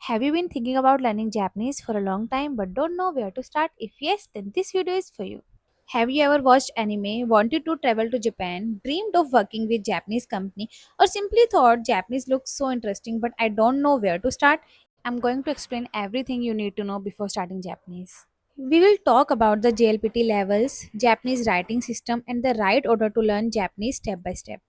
Have you been thinking about learning Japanese for a long time but don't know where to start? If yes, then this video is for you. Have you ever watched anime, wanted to travel to Japan, dreamed of working with Japanese company, or simply thought Japanese looks so interesting but I don't know where to start? I'm going to explain everything you need to know before starting Japanese. We will talk about the JLPT levels, Japanese writing system, and the right order to learn Japanese step by step.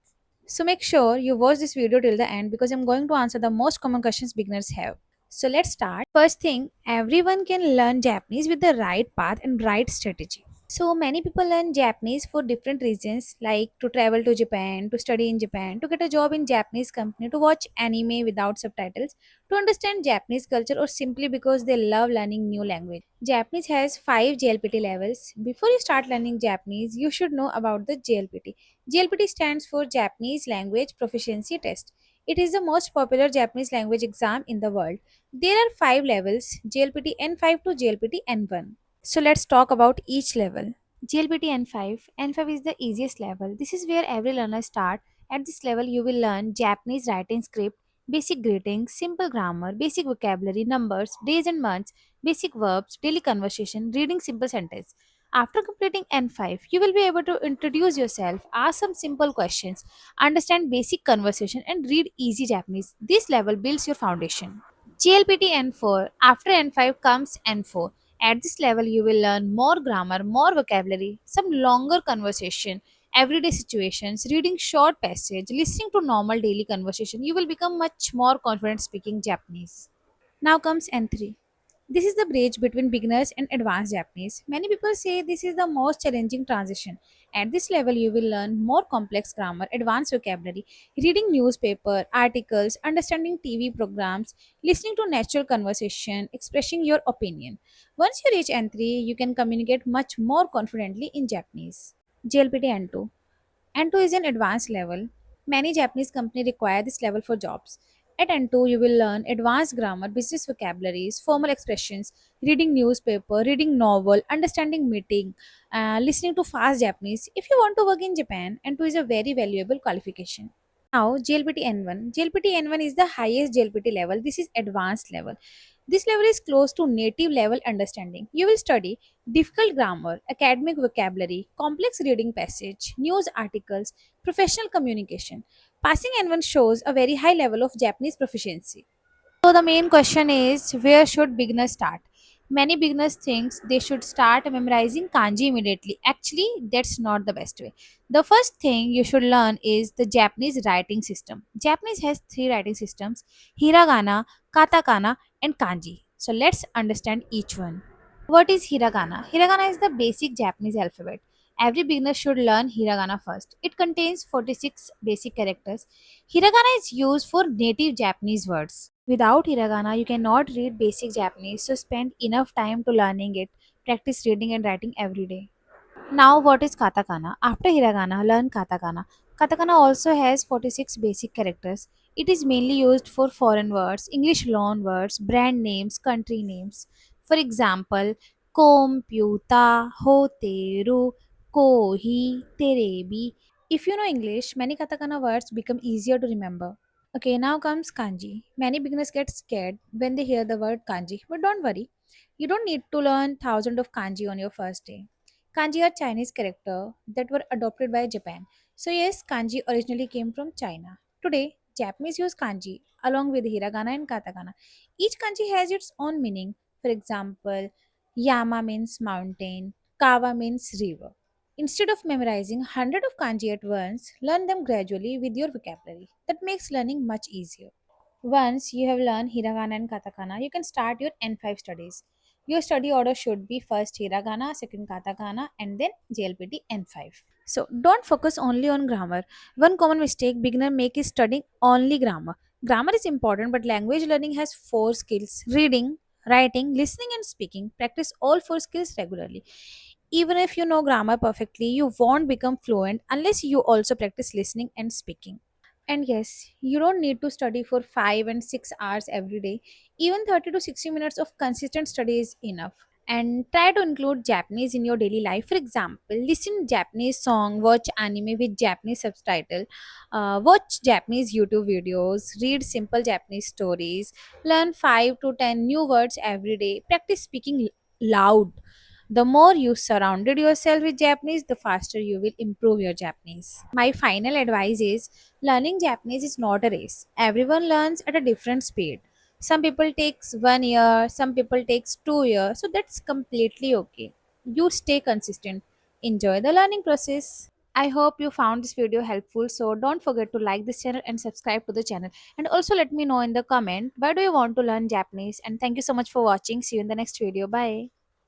So make sure you watch this video till the end because I'm going to answer the most common questions beginners have. So let's start. First thing, everyone can learn Japanese with the right path and right strategy. So many people learn Japanese for different reasons like to travel to Japan, to study in Japan, to get a job in Japanese company, to watch anime without subtitles, to understand Japanese culture or simply because they love learning new language. Japanese has 5 JLPT levels. Before you start learning Japanese, you should know about the JLPT. JLPT stands for Japanese Language Proficiency Test. It is the most popular Japanese language exam in the world. There are 5 levels JLPT N5 to JLPT N1. So let's talk about each level. GLPT N5. N5 is the easiest level. This is where every learner starts. At this level, you will learn Japanese writing script, basic greetings, simple grammar, basic vocabulary, numbers, days and months, basic verbs, daily conversation, reading simple sentence. After completing N5, you will be able to introduce yourself, ask some simple questions, understand basic conversation, and read easy Japanese. This level builds your foundation. GLPT N4. After N5 comes N4. At this level, you will learn more grammar, more vocabulary, some longer conversation, everyday situations, reading short passage, listening to normal daily conversation. You will become much more confident speaking Japanese. Now comes N3. This is the bridge between beginners and advanced Japanese. Many people say this is the most challenging transition. At this level, you will learn more complex grammar, advanced vocabulary, reading newspaper, articles, understanding TV programs, listening to natural conversation, expressing your opinion. Once you reach N3, you can communicate much more confidently in Japanese. JLPT N2. N2 is an advanced level. Many Japanese companies require this level for jobs. At N2, you will learn advanced grammar, business vocabularies, formal expressions, reading newspaper, reading novel, understanding meeting, listening to fast Japanese. If you want to work in Japan, N2 is a very valuable qualification. Now, JLPT N1. JLPT N1 is the highest JLPT level. This is advanced level. This level is close to native level understanding. You will study difficult grammar, academic vocabulary, complex reading passage, news articles, professional communication. Passing N1 shows a very high level of Japanese proficiency. So the main question is where should beginners start? Many beginners think they should start memorizing kanji immediately. Actually, that's not the best way. The first thing you should learn is the Japanese writing system. Japanese has three writing systems: hiragana, katakana, and kanji. So let's understand each one. What is hiragana? Hiragana is the basic Japanese alphabet. Every beginner should learn hiragana first. It contains 46 basic characters. Hiragana is used for native Japanese words. Without hiragana, you cannot read basic Japanese, so spend enough time to learning it. Practice reading and writing every day. Now, what is katakana? After hiragana, learn katakana. Katakana also has 46 basic characters. It is mainly used for foreign words, English loan words, brand names, country names. For example, computa, hoteru, kohi, terebi. If you know English, many katakana words become easier to remember. Okay, now comes kanji. Many beginners get scared when they hear the word kanji, but don't worry. You don't need to learn thousands of kanji on your first day. Kanji are Chinese characters that were adopted by Japan. So yes, kanji originally came from China. Today, Japanese use kanji along with hiragana and katakana. Each kanji has its own meaning. For example, Yama means mountain, Kawa means river. Instead of memorizing hundred of kanji at once, learn them gradually with your vocabulary. That makes learning much easier. Once you have learned hiragana and katakana, you can start your N5 studies. Your study order should be first hiragana, second katakana, and then JLPT N5. So don't focus only on grammar. One common mistake beginner make is studying only grammar. Grammar is important, but language learning has four skills: reading, writing, listening, and speaking. Practice all four skills regularly. Even if you know grammar perfectly, you won't become fluent unless you also practice listening and speaking. And yes, you don't need to study for 5 and 6 hours every day. Even 30 to 60 minutes of consistent study is enough. and try to include Japanese in your daily life. For example, listen Japanese song, watch anime with Japanese subtitle, watch Japanese YouTube videos, read simple Japanese stories, learn 5 to 10 new words every day, practice speaking loud. The more you surrounded yourself with Japanese, the faster you will improve your Japanese. My final advice is learning Japanese is not a race. Everyone learns at a different speed. Some people takes 1 year, some people takes 2 years, so that's completely okay. You stay consistent. Enjoy the learning process. I hope you found this video helpful. So don't forget to like this channel and subscribe to the channel. And also let me know in the comment why do you want to learn Japanese. And thank you so much for watching. See you in the next video. Bye.